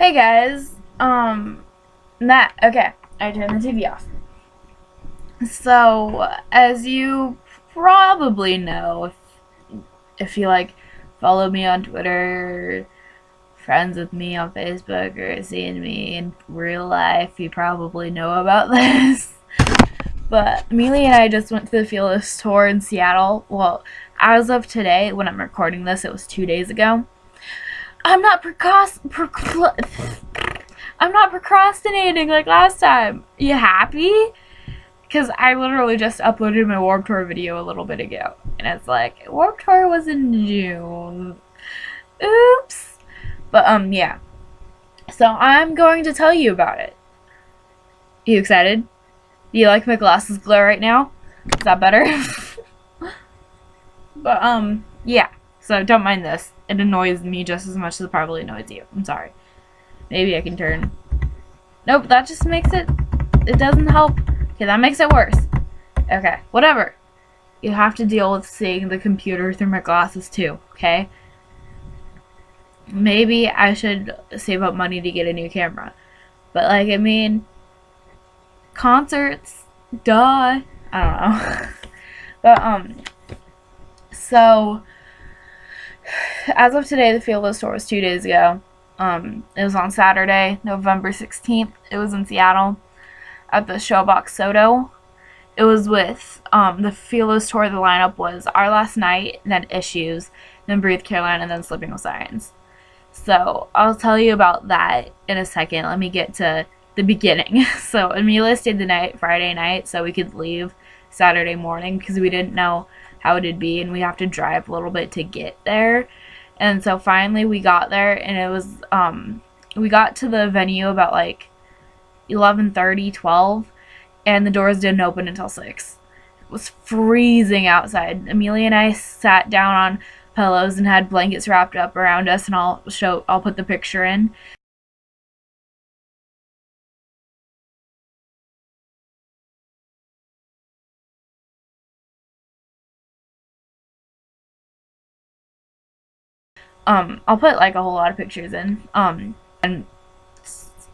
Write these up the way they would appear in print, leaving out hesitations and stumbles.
Hey guys, Matt, okay, I turned the TV off. So, as you probably know, if you follow me on Twitter, friends with me on Facebook, or seeing me in real life, you probably know about this. But Amelia and I just went to the Fearless tour in Seattle. Well, as of today, when I'm recording this, it was 2 days ago. I'm not I'm not procrastinating like last time. You happy? Because I literally just uploaded my Warped Tour video a little bit ago. And it's like, Warped Tour was in June. Oops. But, yeah. So I'm going to tell you about it. You excited? Do you like my glasses glow right now? Is that better? But, yeah. So don't mind this. It annoys me just as much as it probably annoys you. I'm sorry. Maybe I can turn. Nope, that just makes it. It doesn't help. Okay, that makes it worse. Okay, whatever. You have to deal with seeing the computer through my glasses too, okay? Maybe I should save up money to get a new camera. But, concerts, duh. I don't know. But, so, as of today, the Fearless tour was 2 days ago. It was on Saturday, November 16th. It was in Seattle at the Showbox Soto. It was with the Fearless tour. The lineup was Our Last Night, then Issues, then Breathe Caroline, and then Sleeping With Sirens. So I'll tell you about that in a second. Let me get to the beginning. So Amelia stayed the night Friday night so we could leave Saturday morning because we didn't know how it'd be, and we have to drive a little bit to get there. And so finally we got there, and it was we got to the venue about 11:30, 12, and the doors didn't open until 6. It was freezing outside. Amelia and I sat down on pillows and had blankets wrapped up around us, and I'll put the picture in. I'll put a whole lot of pictures in. And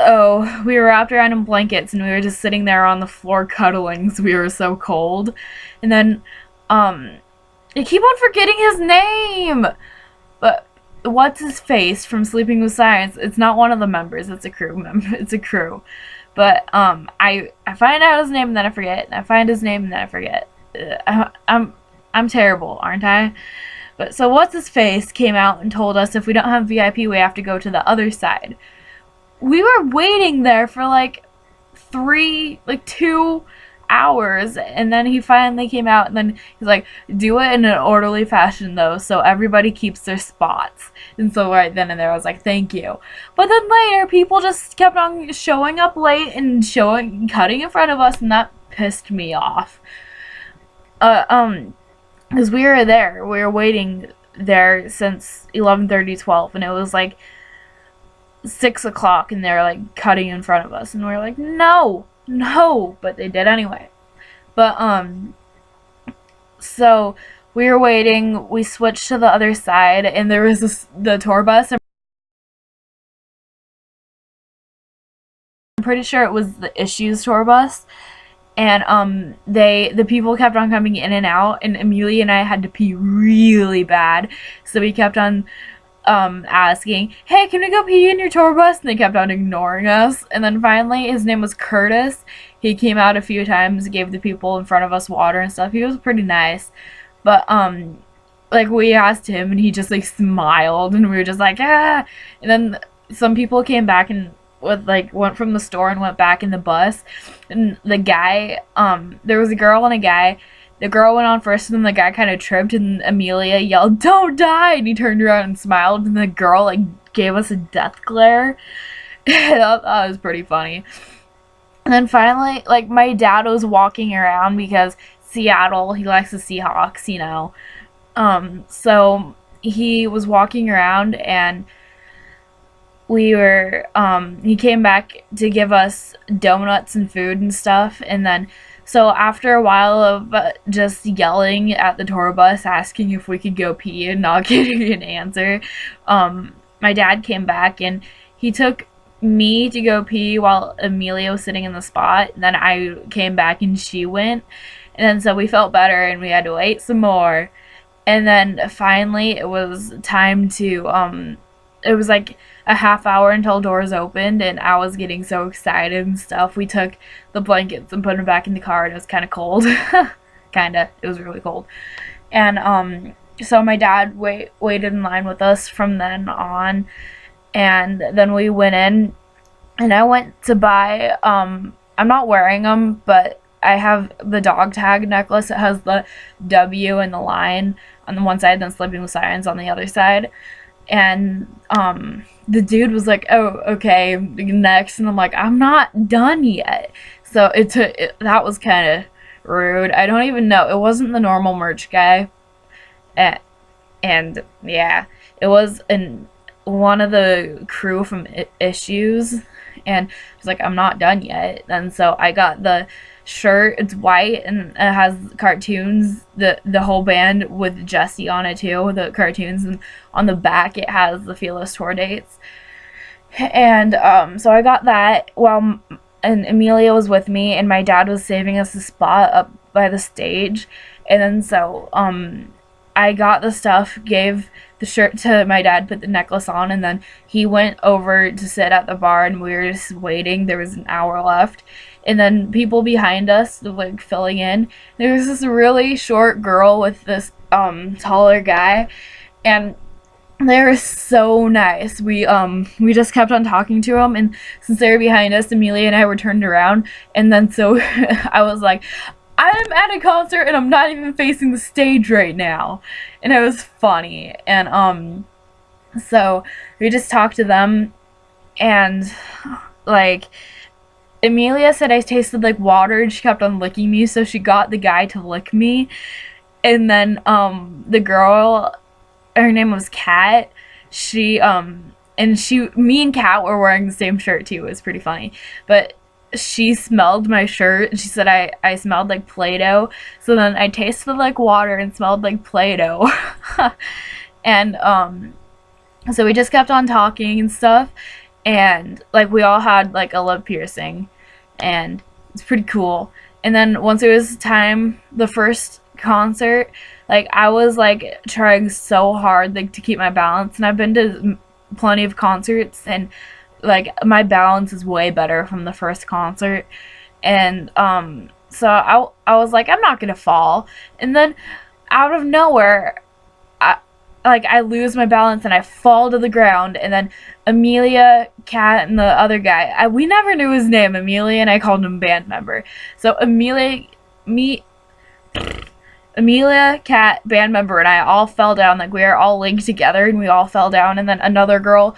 oh, we were wrapped around in blankets, and we were just sitting there on the floor cuddling because we were so cold. And then, I keep on forgetting his name! But, what's his face from Sleeping With Sirens? It's not one of the members, it's a crew member. It's a crew. But, I find out his name and then I forget, and I find his name and then I forget. I'm terrible, aren't I? But, so what's his face came out and told us if we don't have VIP, we have to go to the other side. We were waiting there for 2 hours, and then he finally came out, and then he's like, do it in an orderly fashion though, so everybody keeps their spots. And so right then and there I was like, thank you. But then later people just kept on showing up late and cutting in front of us, and that pissed me off. Because we were waiting there since 11:30, 12, and it was 6 o'clock, and they're cutting in front of us, and we're like, no, but they did anyway. But so we were waiting, we switched to the other side, and there was the tour bus. I'm pretty sure it was the Issues tour bus, and the people kept on coming in and out, and Amelia and I had to pee really bad, so we kept on asking, hey, can we go pee in your tour bus? And they kept on ignoring us. And then finally, his name was Curtis. He came out a few times, gave the people in front of us water and stuff. He was pretty nice. But, we asked him, and he just, smiled, and we were just like, ah! And then some people came back and went from the store and went back in the bus. And the guy, there was a girl and a guy. The girl went on first, and then the guy kind of tripped, and Amelia yelled, don't die! And he turned around and smiled, and the girl, gave us a death glare. That was pretty funny. And then finally, my dad was walking around because Seattle, he likes the Seahawks, you know. So he was walking around, and he came back to give us donuts and food and stuff, and then so after a while of just yelling at the tour bus, asking if we could go pee and not getting an answer, my dad came back, and he took me to go pee while Amelia was sitting in the spot. Then I came back and she went. And then so we felt better and we had to wait some more. And then finally it was time to it was like a half hour until doors opened, and I was getting so excited and stuff. We took the blankets and put them back in the car, and it was kind of cold. Kinda. It was really cold. And so my dad waited in line with us from then on, and then we went in, and I went to buy I'm not wearing them, but I have the dog tag necklace. It has the W and the line on the one side, then Sleeping With Sirens on the other side. And the dude was like, "Oh, okay, next," and I'm like, "I'm not done yet." So that was kind of rude. I don't even know. It wasn't the normal merch guy, and, and yeah, it was one of the crew from Issues, and I was like, "I'm not done yet." And so I got the shirt. It's white and it has cartoons, the whole band with Jesse on it too, the cartoons, and on the back it has the Fearless tour dates. And so I got that while and Amelia was with me, and my dad was saving us a spot up by the stage. And then so I got the stuff, gave the shirt to my dad, put the necklace on, and then he went over to sit at the bar, and we were just waiting. There was an hour left, and then people behind us like filling in. There was this really short girl with this taller guy, and they were so nice. We just kept on talking to them, and since they were behind us, Amelia and I were turned around, and then so I was like, "I'm at a concert and I'm not even facing the stage right now," and it was funny. And so we just talked to them, and like Amelia said I tasted like water, and she kept on licking me, so she got the guy to lick me. And then the girl, her name was Kat. Me and Kat were wearing the same shirt too. It was pretty funny, but she smelled my shirt and she said I smelled like Play-Doh. So then I tasted like water and smelled like Play-Doh. And so we just kept on talking and stuff, and like we all had like a lip piercing, and it's pretty cool. And then once it was time, the first concert, like I was like trying so hard like to keep my balance, and I've been to plenty of concerts, and like my balance is way better from the first concert. And so I was like, I'm not gonna fall. And then out of nowhere, I lose my balance and I fall to the ground. And then Amelia, Kat, and the other guy, we never knew his name, Amelia, and I called him band member. So Amelia, Kat, band member, and I all fell down. Like we were all linked together, and we all fell down. And then another girl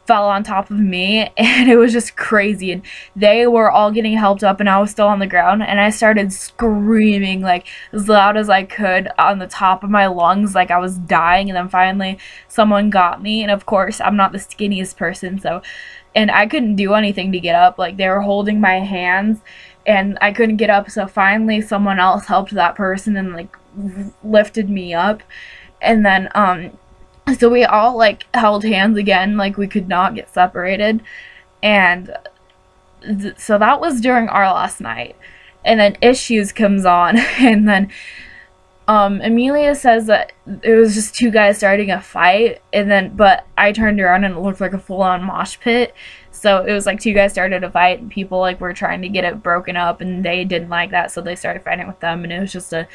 fell on top of me, and it was just crazy. And they were all getting helped up, and I was still on the ground, and I started screaming like as loud as I could on the top of my lungs, like I was dying. And then finally someone got me, and of course I'm not the skinniest person, so, and I couldn't do anything to get up. Like they were holding my hands and I couldn't get up, so finally someone else helped that person and like lifted me up. And then so we all like held hands again, like we could not get separated. And so that was during our last night. And then Issues comes on, and then Amelia says that it was just two guys starting a fight, and then but I turned around and it looked like a full-on mosh pit. So it was like two guys started a fight, and people like were trying to get it broken up, and they didn't like that, so they started fighting with them, and it was just a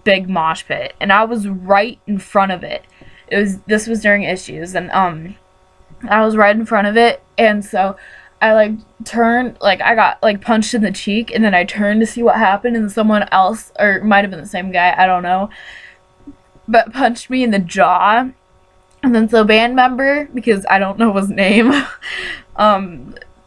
big mosh pit, and I was right in front of it. This was during Issues, and I was right in front of it, and so I like turned, like I got like punched in the cheek, and then I turned to see what happened, and someone else, or it might have been the same guy, I don't know, but punched me in the jaw. And then so band member, because I don't know his name,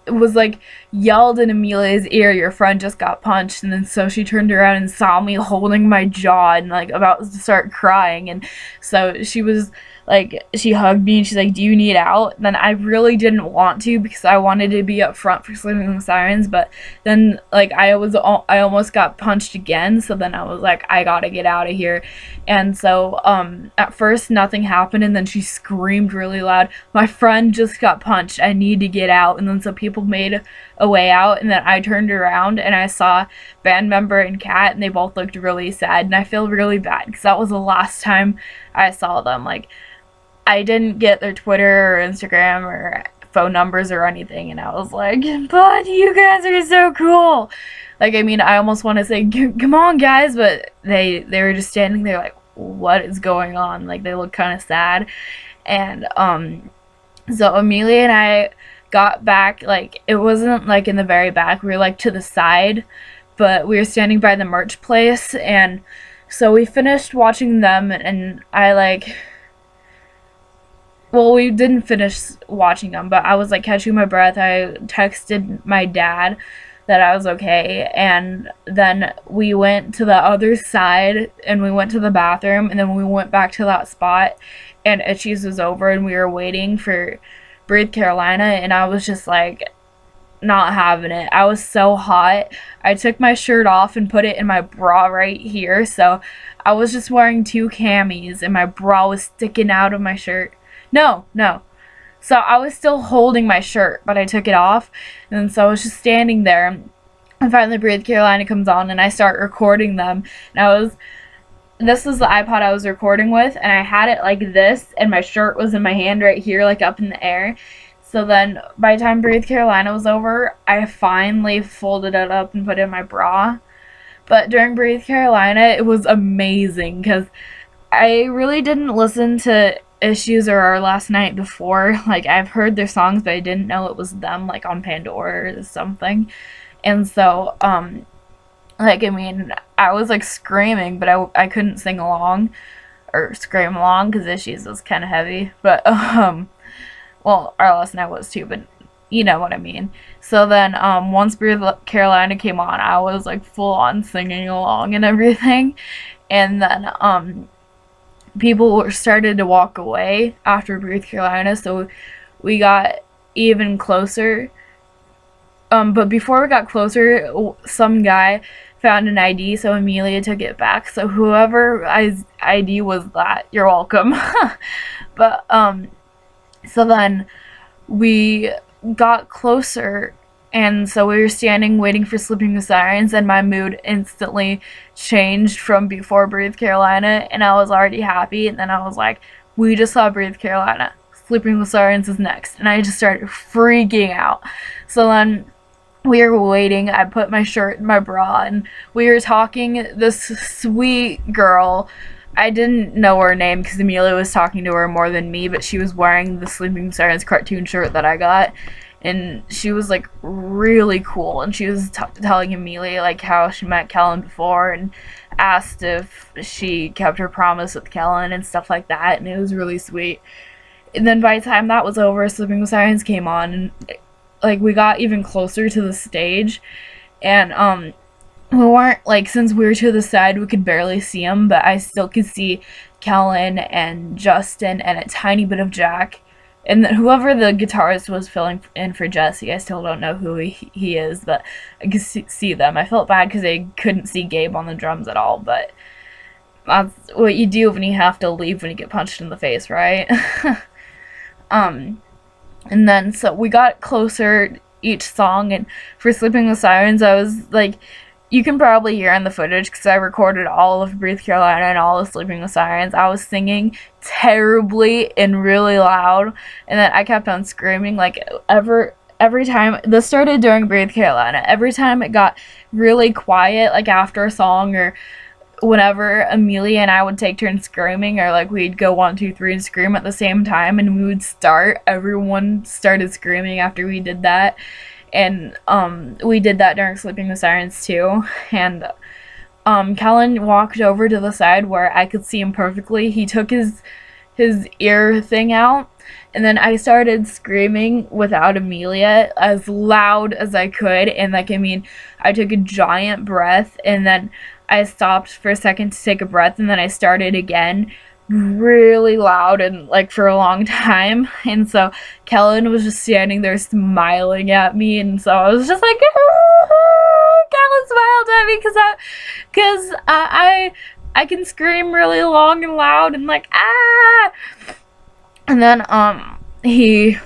was like yelled in Amelia's ear, "Your friend just got punched." And then so she turned around and saw me holding my jaw and like about to start crying, and so she was like she hugged me and she's like, do you need out? And then I really didn't want to because I wanted to be up front for Sleeping with Sirens, but then like I almost got punched again, so then I was like, I gotta get out of here. And so at first nothing happened, and then she screamed really loud, my friend just got punched, I need to get out. And then so people made a way out, and then I turned around and I saw band member and Kat, and they both looked really sad, and I feel really bad because that was the last time I saw them. Like, I didn't get their Twitter or Instagram or phone numbers or anything, and I was like, but you guys are so cool. Like, I mean, I almost want to say, come on guys, but they were just standing there like, what is going on? Like, they look kind of sad. And so Amelia and I got back, like, it wasn't like in the very back, we were like to the side, but we were standing by the merch place. And so we finished watching them, and I like, well, we didn't finish watching them, but I was like catching my breath. I texted my dad that I was okay, and then we went to the other side and we went to the bathroom, and then we went back to that spot, and Itchies was over, and we were waiting for Breathe Carolina, and I was just like not having it. I was so hot. I took my shirt off and put it in my bra right here, so I was just wearing 2 camis and my bra was sticking out of my shirt. No. So I was still holding my shirt, but I took it off, and so I was just standing there, and finally Breathe Carolina comes on, and I start recording them, and this was the iPod I was recording with, and I had it like this, and my shirt was in my hand right here, like up in the air. So then, by the time Breathe Carolina was over, I finally folded it up and put it in my bra. But during Breathe Carolina, it was amazing, because I really didn't listen to Issues or Our Last Night before. Like, I've heard their songs, but I didn't know it was them, like, on Pandora or something. And so, like, I mean, I was, like, screaming, but I couldn't sing along, or scream along, because Issues was kind of heavy. But, well, Our Last Night was too, but you know what I mean. So then, once Breathe Carolina came on, I was, like, full-on singing along and everything. And then, people started to walk away after Breathe Carolina, so we got even closer. But before we got closer, some guy found an ID, so Amelia took it back. So whoever ID was that, you're welcome. But, so then we got closer, and so we were standing waiting for Sleeping with Sirens, and my mood instantly changed from before Breathe Carolina, and I was already happy, and then I was like, we just saw Breathe Carolina, Sleeping with Sirens is next, and I just started freaking out. So then we were waiting, I put my shirt in my bra, and we were talking. This sweet girl, I didn't know her name because Amelia was talking to her more than me, but she was wearing the Sleeping with Sirens cartoon shirt that I got. And she was, like, really cool, and she was telling Amelia, like, how she met Kellen before, and asked if she kept her promise with Kellen and stuff like that, and it was really sweet. And then by the time that was over, Sleeping with Sirens came on, and, like, we got even closer to the stage, and, we weren't, like, since we were to the side, we could barely see them, but I still could see Kellen and Justin and a tiny bit of Jack. And whoever the guitarist was filling in for Jesse, I still don't know who he is, but I could see them. I felt bad because I couldn't see Gabe on the drums at all, but that's what you do when you have to leave when you get punched in the face, right? And then, so we got closer each song, and for Sleeping with Sirens, I was, like, you can probably hear in the footage because I recorded all of Breathe Carolina and all of Sleeping with Sirens. I was singing terribly and really loud, and then I kept on screaming, like, every time. This started during Breathe Carolina. Every time it got really quiet, like after a song or whenever Amelia and I would take turns screaming, or like we'd go 1, 2, 3 and scream at the same time, and we would start. Everyone started screaming after we did that. And we did that during Sleeping with Sirens too. And Kellen walked over to the side where I could see him perfectly. He took his ear thing out, and then I started screaming without Amelia as loud as I could. And like, I mean, I took a giant breath, and then I stopped for a second to take a breath, and then I started again really loud and like for a long time, and so Kellen was just standing there smiling at me, and so I was just like, Kellen smiled at me because I can scream really long and loud and like and then he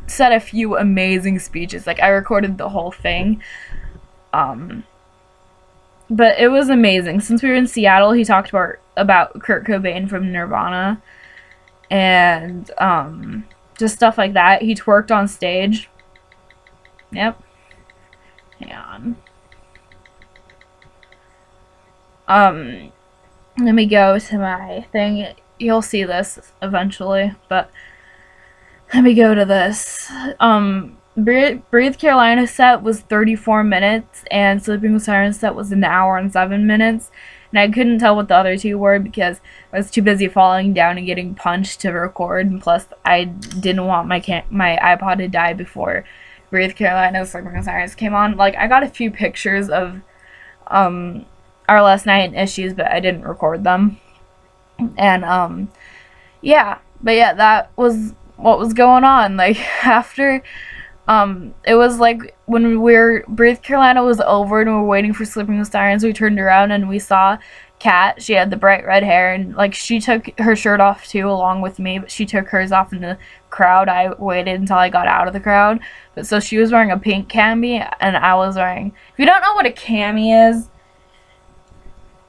said a few amazing speeches. Like I recorded the whole thing. But it was amazing. Since we were in Seattle, he talked about Kurt Cobain from Nirvana and just stuff like that. He twerked on stage. Yep. Hang on. Let me go to my thing. You'll see this eventually, but let me go to this. Breathe Carolina set was 34 minutes, and Sleeping with Sirens set was an hour and 7 minutes. And I couldn't tell what the other two were because I was too busy falling down and getting punched to record. And plus, I didn't want my iPod to die before Breathe Carolina Sleeping with Sirens came on. Like, I got a few pictures of our last night issues, but I didn't record them. And yeah, but yeah, that was what was going on. Like after. It was like when Breathe Carolina was over and we were waiting for Sleeping with Sirens, we turned around and we saw Kat. She had the bright red hair, and like she took her shirt off too along with me, but she took hers off in the crowd. I waited until I got out of the crowd. But so she was wearing a pink cami and I was wearing, if you don't know what a cami is,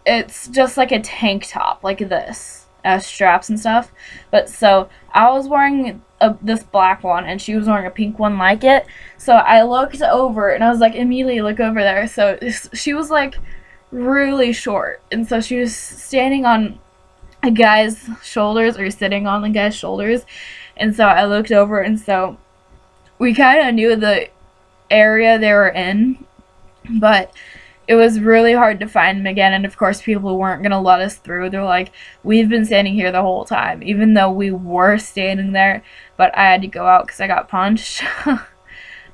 it's just like a tank top like this, straps and stuff. But so I was wearing this black one and she was wearing a pink one like it. So I looked over and I was like, Amelia, look over there. So she was like really short, and so she was standing on a guy's shoulders, or sitting on the guy's shoulders, and so I looked over, and so we kind of knew the area they were in, but it was really hard to find them again. And of course people weren't going to let us through. They're like, we've been standing here the whole time, even though we were standing there, but I had to go out because I got punched.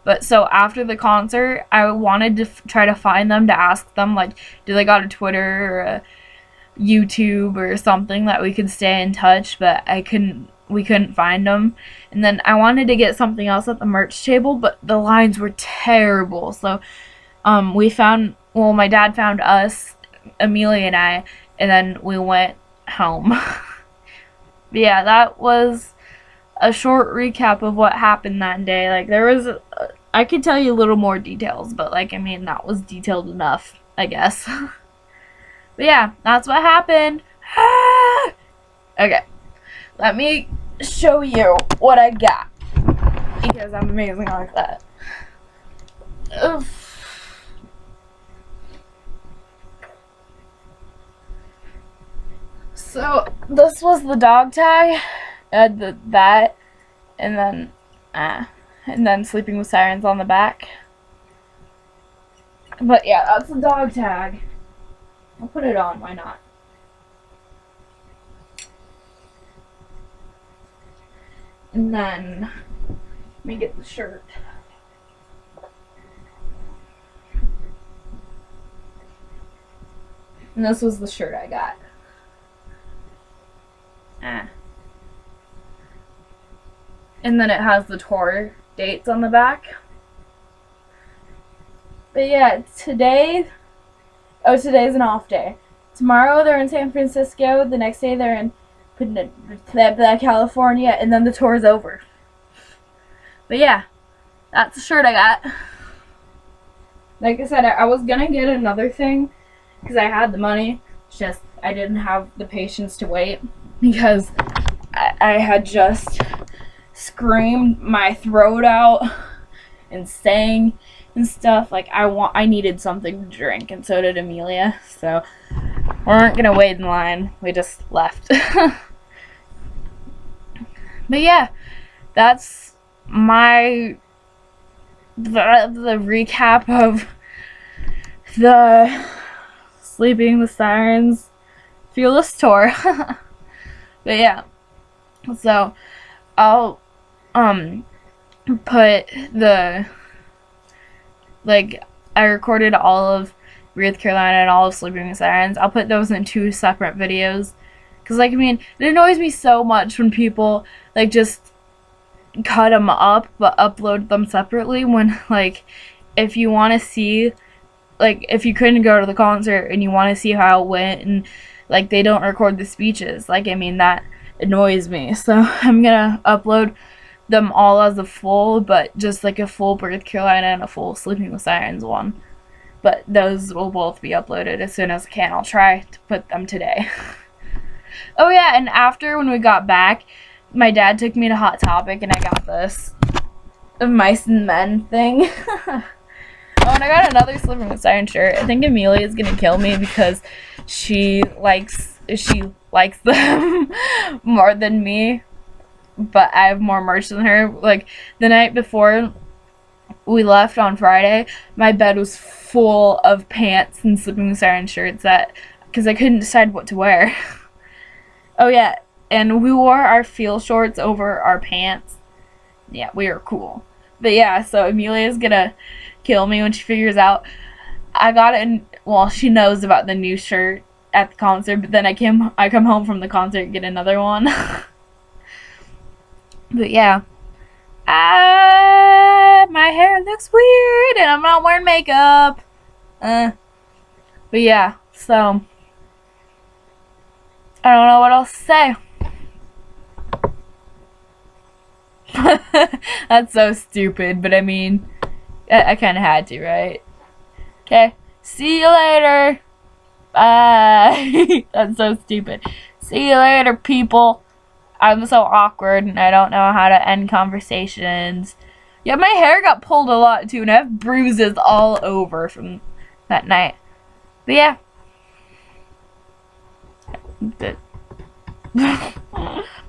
But so after the concert, I wanted to try to find them to ask them, like, do they got a Twitter or a YouTube or something that we could stay in touch, but we couldn't find them. And then I wanted to get something else at the merch table, but the lines were terrible. So my dad found us, Amelia and I, and then we went home. Yeah, that was a short recap of what happened that day. Like, I could tell you a little more details, but like, I mean, that was detailed enough, I guess. But yeah, that's what happened. Okay, let me show you what I got, because I'm amazing like that. Ugh. So this was the dog tag, that, and then Sleeping with Sirens on the back. But yeah, that's the dog tag. I'll put it on, why not? And then let me get the shirt. And this was the shirt I got. And then it has the tour dates on the back. But yeah, today's an off day. Tomorrow they're in San Francisco. The next day they're in California, and then the tour's over. But yeah, that's the shirt I got. Like I said, I was gonna get another thing because I had the money. It's just I didn't have the patience to wait, because I had just screamed my throat out and sang and stuff. Like, I needed something to drink, and so did Amelia. So we weren't gonna wait in line. We just left. But yeah, that's the recap of the Sleeping with Sirens Fearless Tour. But yeah, so I'll put I recorded all of Breathe Carolina and all of Sleeping with Sirens. I'll put those in 2 separate videos, Because, like, I mean, it annoys me so much when people, like, just cut them up but upload them separately when, like, if you want to see, like, if you couldn't go to the concert and you want to see how it went and, like, they don't record the speeches. Like, I mean, that annoys me. So I'm gonna upload them all as a full, but just, like, a full Birth Carolina and a full Sleeping with Sirens one. But those will both be uploaded as soon as I can. I'll try to put them today. Oh yeah, and after, when we got back, my dad took me to Hot Topic and I got this Mice and Men thing. Oh, and I got another Sleeping with Sirens shirt. I think Amelia is gonna kill me because she likes them more than me, but I have more merch than her. Like, the night before we left on Friday, my bed was full of pants and Sleeping with Sirens shirts because I couldn't decide what to wear. Oh yeah, and we wore our field shorts over our pants. Yeah, we were cool. But yeah, so Amelia's gonna kill me when she figures out I got it in, well, she knows about the new shirt at the concert, but then I come home from the concert and get another one. But yeah. My hair looks weird and I'm not wearing makeup. But yeah, so I don't know what else to say. That's so stupid, but I mean, I kind of had to, right? Okay, see you later. Bye. That's so stupid. See you later, people. I'm so awkward and I don't know how to end conversations. Yeah, my hair got pulled a lot too and I have bruises all over from that night. But yeah.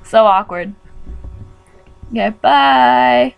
So awkward. Okay, bye.